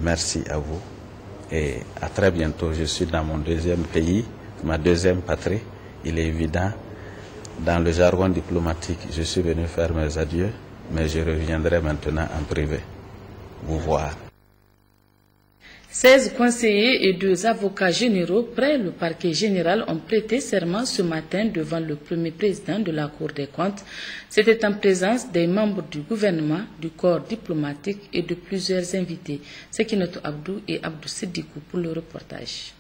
merci à vous et à très bientôt. Je suis dans mon deuxième pays, ma deuxième patrie. Il est évident, dans le jargon diplomatique, je suis venu faire mes adieux, mais je reviendrai maintenant en privé vous voir. 16 conseillers et 2 avocats généraux près le parquet général ont prêté serment ce matin devant le premier président de la Cour des comptes. C'était en présence des membres du gouvernement, du corps diplomatique et de plusieurs invités. Sekinatou Abdou et Abdou Sidikou pour le reportage.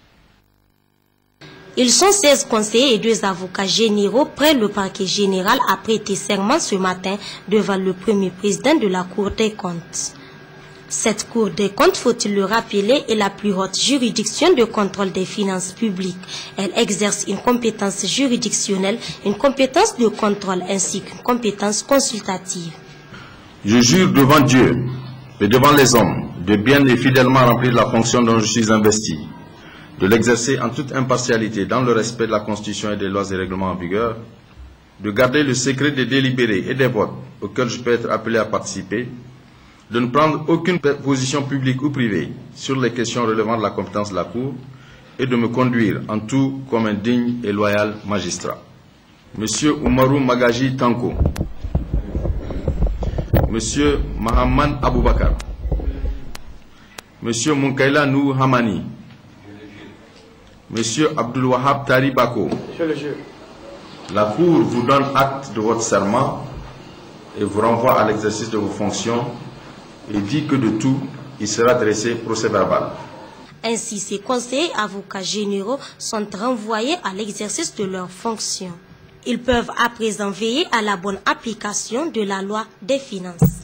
Ils sont 16 conseillers et 2 avocats généraux près le parquet général à prêter serment ce matin devant le premier président de la Cour des comptes. Cette Cour des comptes, faut-il le rappeler, est la plus haute juridiction de contrôle des finances publiques. Elle exerce une compétence juridictionnelle, une compétence de contrôle ainsi qu'une compétence consultative. Je jure devant Dieu et devant les hommes de bien et fidèlement remplir la fonction dont je suis investi, de l'exercer en toute impartialité dans le respect de la Constitution et des lois et règlements en vigueur, de garder le secret des délibérés et des votes auxquels je peux être appelé à participer, de ne prendre aucune position publique ou privée sur les questions relevant de la compétence de la Cour et de me conduire en tout comme un digne et loyal magistrat. Monsieur Oumarou Magaji Tanko, Monsieur Mahaman Aboubakar, Monsieur Munkaila Nou Hamani, Monsieur Abdul Wahab Taribako, la Cour vous donne acte de votre serment et vous renvoie à l'exercice de vos fonctions et dit que de tout, il sera dressé procès-verbal. Ainsi, ces conseillers avocats généraux sont renvoyés à l'exercice de leurs fonctions. Ils peuvent à présent veiller à la bonne application de la loi des finances.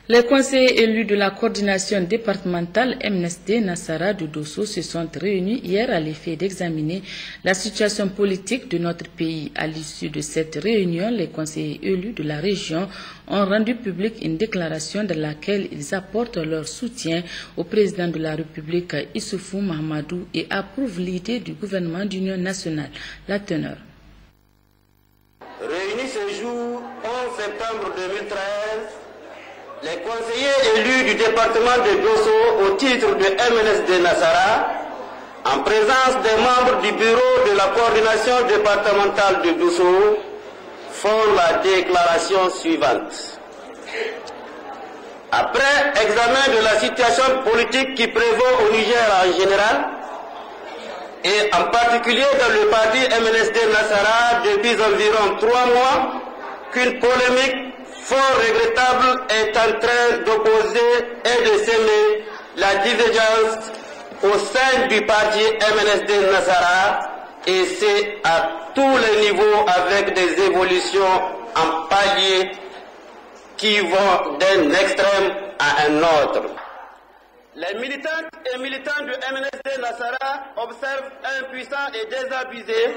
Les conseillers élus de la coordination départementale MNSD Nassara de Dosso se sont réunis hier à l'effet d'examiner la situation politique de notre pays. À l'issue de cette réunion, les conseillers élus de la région ont rendu publique une déclaration dans laquelle ils apportent leur soutien au président de la République Issoufou Mahamadou et approuvent l'idée du gouvernement d'union nationale. La teneur. Réunis ce jour 11 septembre 2013, les conseillers élus du département de Dosso au titre de MNSD Nassara, en présence des membres du bureau de la coordination départementale de Dosso, font la déclaration suivante. Après examen de la situation politique qui prévaut au Niger en général, et en particulier dans le parti MNSD Nassara depuis environ 3 mois, qu'une polémique fort regrettable est en train d'opposer et de s'aimer la divergence au sein du parti MNSD Nassara, et c'est à tous les niveaux avec des évolutions en palier qui vont d'un extrême à un autre. Les militantes et militants du MNSD Nassara observent impuissants et désabusés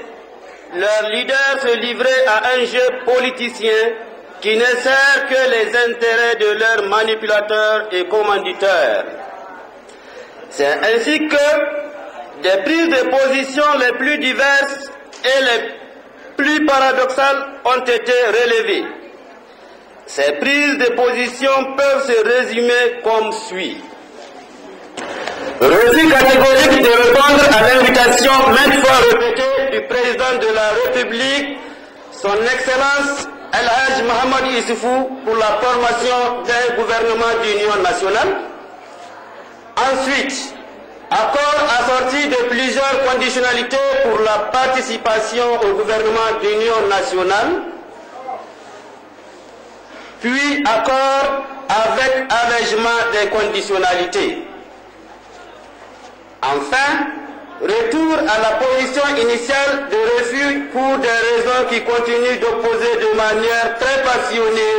leurs leaders se livrer à un jeu politicien qui ne sert que les intérêts de leurs manipulateurs et commanditeurs. C'est ainsi que des prises de position les plus diverses et les plus paradoxales ont été relevées. Ces prises de position peuvent se résumer comme suit. Refus catégorique de répondre à l'invitation maintes fois répétée du président de la République, son Excellence El-Hajj Mohamed Issoufou, pour la formation d'un gouvernement d'union nationale. Ensuite, accord assorti de plusieurs conditionnalités pour la participation au gouvernement d'union nationale. Puis accord avec allègement des conditionnalités. Enfin, retour à la position initiale de refus pour des raisons qui continuent d'opposer de manière très passionnée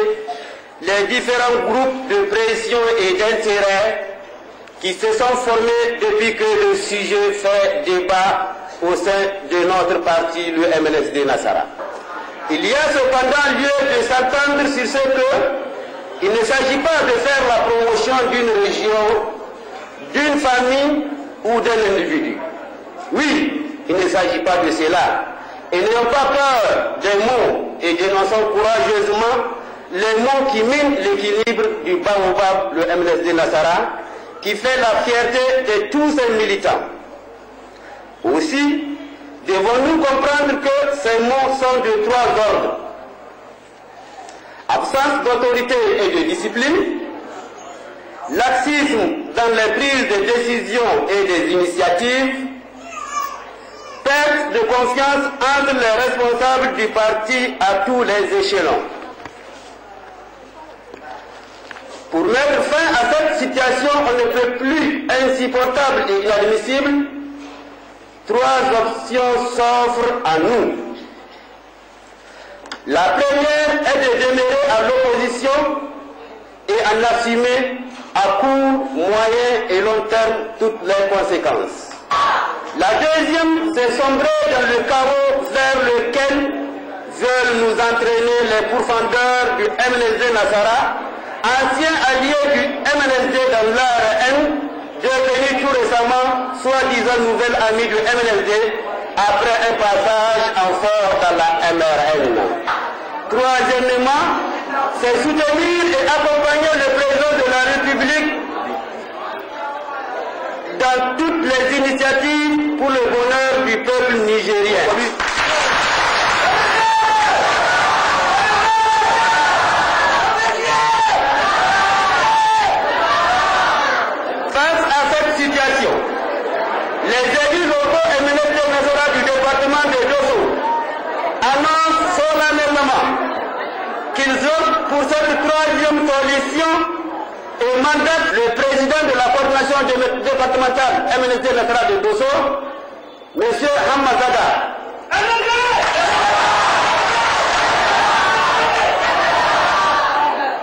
les différents groupes de pression et d'intérêt qui se sont formés depuis que le sujet fait débat au sein de notre parti, le MNSD Nassara. Il y a cependant lieu de s'entendre sur ce que il ne s'agit pas de faire la promotion d'une région, d'une famille ou d'un individu. Oui, il ne s'agit pas de cela. Et n'ayons pas peur des mots et dénonçons courageusement les mots qui minent l'équilibre du Baobab, le MNSD Nassara, qui fait la fierté de tous ces militants. Aussi, devons-nous comprendre que ces mots sont de trois ordres. Absence d'autorité et de discipline, laxisme dans les prises de décisions et des initiatives, perte de confiance entre les responsables du parti à tous les échelons. Pour mettre fin à cette situation, on ne peut plus insupportable et inadmissible. Trois options s'offrent à nous. La première est de demeurer à l'opposition et en assumer à court, moyen et long terme toutes les conséquences. La deuxième, c'est sombrer dans le chaos vers lequel veulent nous entraîner les pourfendeurs du MNSD Nassara, anciens alliés du MNSD dans leur haine, devenus tout récemment soi-disant nouvelles amies du MNSD après un passage en force dans la MRN. Troisièmement, c'est soutenir et accompagner le président de la République dans toutes les initiatives pour le bonheur du peuple nigérien. Face à cette situation, les élus locaux et ministres nationaux du département de Dosso annoncent solennellement qu'ils optent pour cette troisième coalition et mandatent le président de la coordination départementale MNSD Nassara de Dosso, M. Hamazada.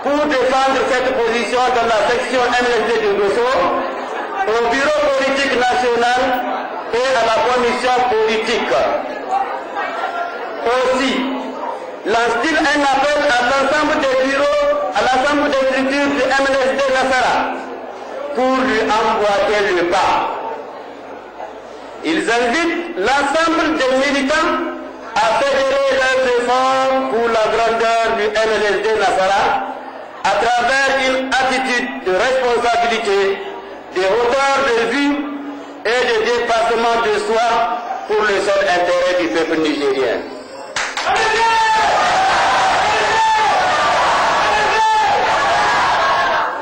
Pour défendre cette position dans la section MNSD de Dosso, au bureau politique national et à la commission politique. Aussi, lance-t-il un appel à l'ensemble des bureaux, à l'ensemble des structures du MNSD Nassara pour lui emboîter le pas. Ils invitent l'ensemble des militants à fédérer leurs efforts pour la grandeur du MNSD Nassara à travers une attitude de responsabilité, de hauteur de vue et de dépassement de soi pour le seul intérêt du peuple nigérien.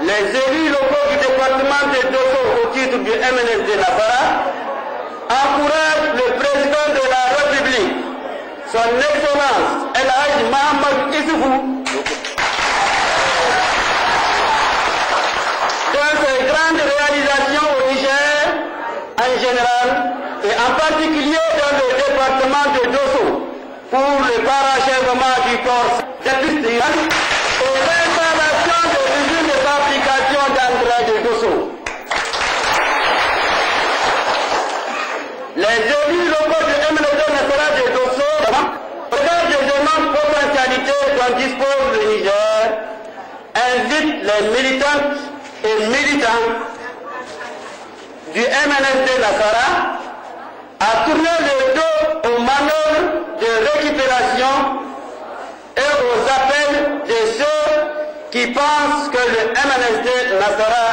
Les élus locaux du département de Dosso au titre du MNSD Nassara encouragent le président de la République, son Excellence El Hadj Mohamed Issoufou, dans ses grandes réalisations au Niger en général et en particulier dans le département de Dosso pour le parachèvement du corps industriel et l'installation de l'usine de fabrication d'engrais de Dosso. Les élus locaux du MNSD Nassara de Dosso, au regard des énormes potentialités dont dispose le Niger, invitent les militantes et militants du MNSD Nassara à tourner le dos aux manœuvres de récupération et aux appels de ceux qui pensent que le MNSD Nassara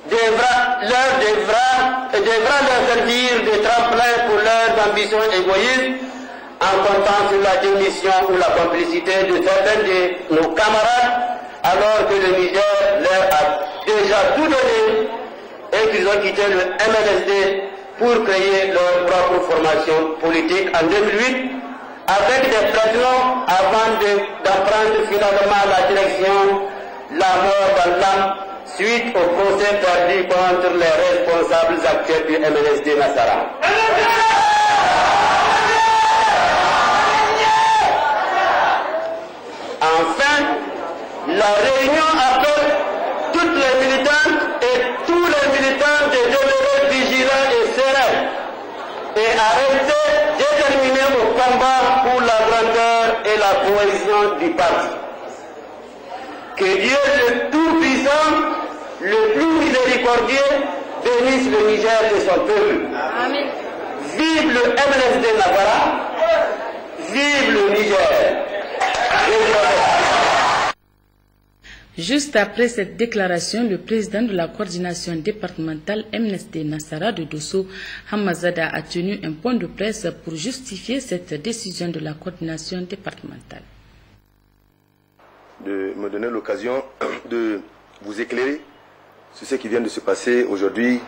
devra leur servir de tremplin pour leurs ambitions égoïstes en comptant sur la démission ou la complicité de certains de nos camarades alors que le Niger leur a déjà tout donné et qu'ils ont quitté le MNSD pour créer leur propre formation politique en 2008 avec des pressions avant d'en prendre finalement la direction, la mort dans l'âme suite au procès perdu contre les responsables actuels du MNSD Nassara. Enfin, la réunion appelle toutes les militantes et tous les militants de demeurer vigilants et sereins et à rester déterminés au combat pour la grandeur et la cohésion du parti. Que Dieu le Tout-Puissant, le plus miséricordieux, bénisse le Niger et son peuple. Amen. Vive le MNSD Nassara, vive le Niger. Juste après cette déclaration, le président de la coordination départementale MNSD Nassara de Dosso, Hamazada, a tenu un point de presse pour justifier cette décision de la coordination départementale. De me donner l'occasion de vous éclairer sur ce qui vient de se passer aujourd'hui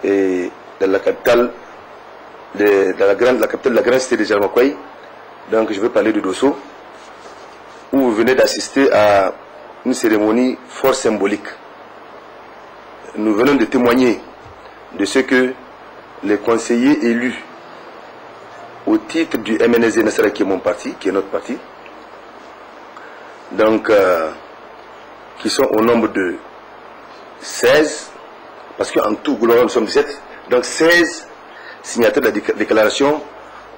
dans la capitale de la grande cité de Jarmakoy. Donc je veux parler de Dosso, où vous venez d'assister à une cérémonie fort symbolique. Nous venons de témoigner de ce que les conseillers élus au titre du MNSD Nassara, qui est mon parti, qui est notre parti, donc qui sont au nombre de 16, parce qu'en tout, nous sommes 17, donc 16 signataires de la déclaration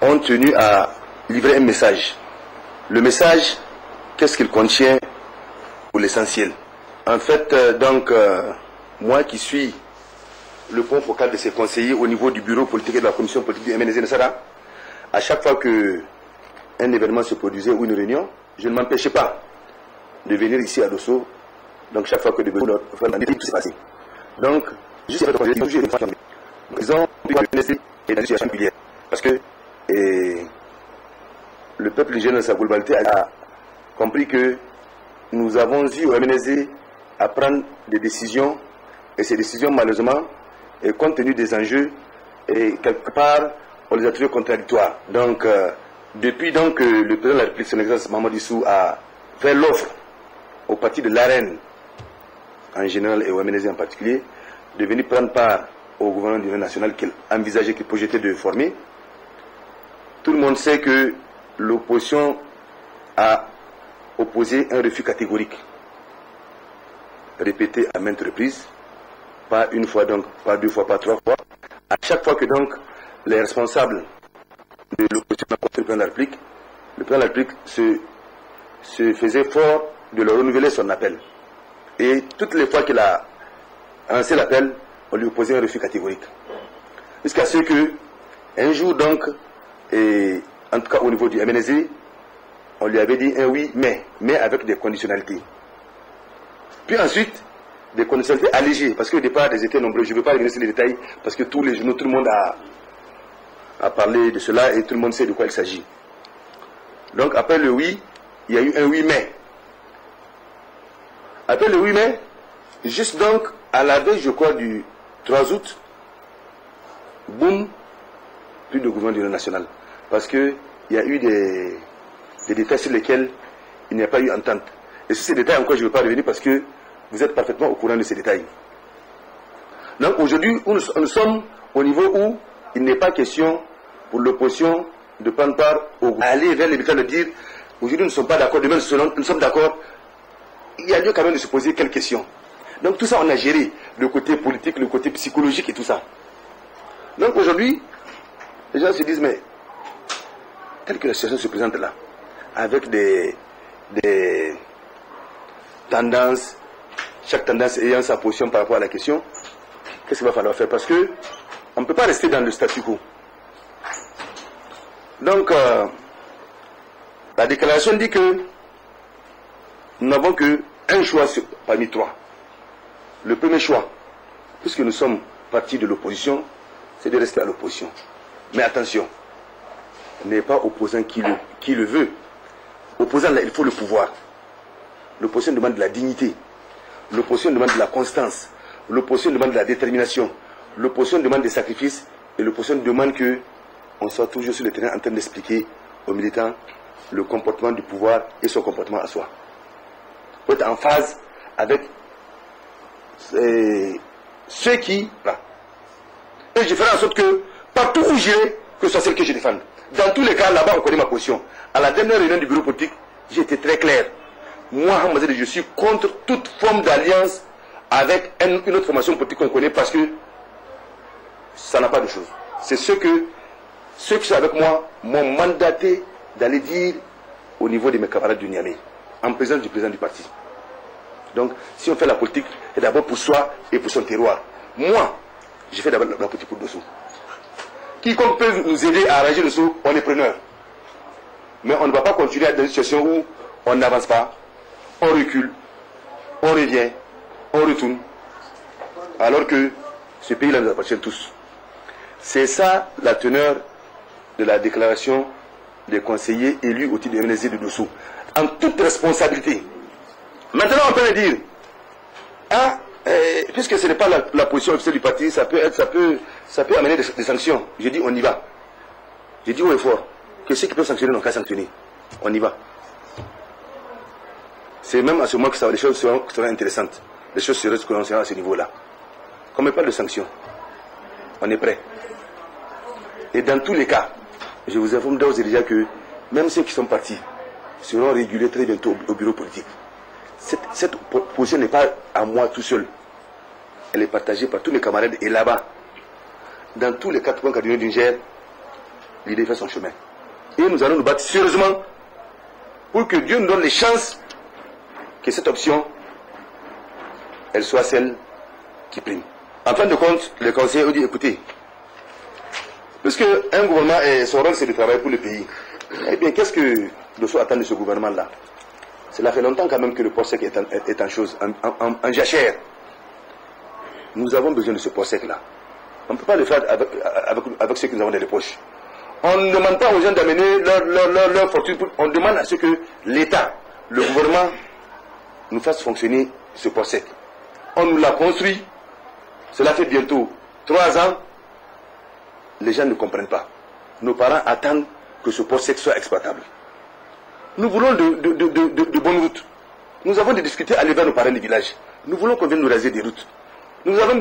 ont tenu à livrer un message. Le message, qu'est-ce qu'il contient pour l'essentiel? En fait, moi qui suis le point focal de ces conseillers au niveau du bureau politique et de la commission politique du MNSD Nassara, à chaque fois qu'un événement se produisait ou une réunion, je ne m'empêchais pas de venir ici à Dosso. Donc chaque fois que de venir, tout s'est passé. Donc, juste toujours ils ont pris le MNSD et dans une situation particulière. Parce que le peuple nigérien dans sa globalité a compris que nous avons eu au MNSD à prendre des décisions, et ces décisions, malheureusement, compte tenu des enjeux, et quelque part, on les a trouvées contradictoires. Donc, depuis donc le président de la République, son Excellence Mamadou Issou, a fait l'offre au parti de l'AREN en général et au MNSD en particulier, de venir prendre part au gouvernement du national qu'il envisageait, qu'il projetait de former. Tout le monde sait que l'opposition a opposé un refus catégorique, répété à maintes reprises, pas une fois, donc pas deux fois, pas trois fois. À chaque fois que donc les responsables de l'opposition ont rencontré le président de la République, le président de la République se faisait fort de leur renouveler son appel. Et toutes les fois qu'il a lancé l'appel, on lui opposait un refus catégorique. Jusqu'à ce que, un jour donc, et en tout cas au niveau du MNSD, on lui avait dit un oui, mais avec des conditionnalités. Puis ensuite, des conditionnalités allégées, parce qu'au départ, ils étaient nombreux. Je ne veux pas revenir sur les détails, parce que tous les journaux, tout le monde a parlé de cela et tout le monde sait de quoi il s'agit. Donc après le oui, il y a eu un oui, mais. Après le oui, mais, juste donc, à la veille, je crois, du 3 août, boum, plus de gouvernement national. Parce qu'il y a eu des détails sur lesquels il n'y a pas eu entente. Et sur ces détails, encore, je ne veux pas revenir parce que vous êtes parfaitement au courant de ces détails. Donc aujourd'hui, nous sommes au niveau où il n'est pas question pour l'opposition de prendre part à aller vers les militants de dire aujourd'hui nous ne sommes pas d'accord, demain nous sommes d'accord. Il y a lieu quand même de se poser quelques questions. Donc tout ça, on a géré le côté politique, le côté psychologique et tout ça. Donc aujourd'hui, les gens se disent, mais telle que la situation se présente là, avec des tendances, chaque tendance ayant sa position par rapport à la question, qu'est-ce qu'il va falloir faire? Parce que on ne peut pas rester dans le statu quo. Donc, la déclaration dit que nous n'avons qu'un choix parmi trois. Le premier choix, puisque nous sommes partis de l'opposition, c'est de rester à l'opposition. Mais attention, n'est pas opposant qui le veut. Opposant, là, il faut le pouvoir. L'opposition demande de la dignité. L'opposition demande de la constance. L'opposition demande de la détermination. L'opposition demande des sacrifices. Et l'opposition demande qu'on soit toujours sur le terrain en train d'expliquer aux militants le comportement du pouvoir et son comportement à soi. Pour être en phase avec ceux qui... Là. Et je ferai en sorte que partout où j'irai, que ce soit celle que je défende. Dans tous les cas, là-bas, on connaît ma position. À la dernière réunion du bureau politique, j'ai été très clair. Moi, je suis contre toute forme d'alliance avec une autre formation politique qu'on connaît parce que ça n'a pas de chose. C'est ceux qui sont avec moi m'ont mandaté d'aller dire au niveau de mes camarades du Niamey, en présence du président du parti. Donc, si on fait la politique, c'est d'abord pour soi et pour son terroir. Moi, j'ai fait d'abord la politique pour Dosso. Quiconque peut nous aider à arranger Dosso, on est preneur. Mais on ne va pas continuer dans une situation où on n'avance pas, on recule. on revient, on retourne, alors que ce pays-là nous appartient tous. C'est ça la teneur de la déclaration des conseillers élus au titre de MNSD de Dosso, en toute responsabilité. Maintenant, on peut le dire, puisque ce n'est pas la position officielle du parti, ça peut amener des sanctions. J'ai dit on y va. J'ai dit haut et fort que ceux qui peuvent sanctionner n'ont qu'à sanctionner. On y va. C'est même à ce moment que les choses seront intéressantes. Les choses seront à ce niveau-là. Comme on parle de sanctions, on est prêt. Et dans tous les cas, je vous informe d'ores et déjà que même ceux qui sont partis seront régulés très bientôt au bureau politique. Cette position n'est pas à moi tout seul. Elle est partagée par tous mes camarades. Et là-bas, dans tous les 4 points cardinaux du Niger, l'idée fait son chemin. Et nous allons nous battre sérieusement pour que Dieu nous donne les chances que cette option, elle soit celle qui prime. En fin de compte, les conseillers ont dit, écoutez, puisque un gouvernement, son rôle c'est de travailler pour le pays, eh bien qu'est-ce que Dosso attend de ce gouvernement-là? Cela fait longtemps quand même que le port sec est en chose, en jachère. Nous avons besoin de ce port sec-là. On ne peut pas le faire avec ce que nous avons dans les poches. On ne demande pas aux gens d'amener leur fortune, on demande à ce que l'État, le gouvernement, nous fasse fonctionner ce port sec. On nous l'a construit, cela fait bientôt 3 ans, les gens ne comprennent pas. Nos parents attendent que ce port sec soit exploitable. Nous voulons de bonnes routes. Nous avons discuté à aller vers nos parents des villages. Nous voulons qu'on vienne nous raser des routes. Nous avons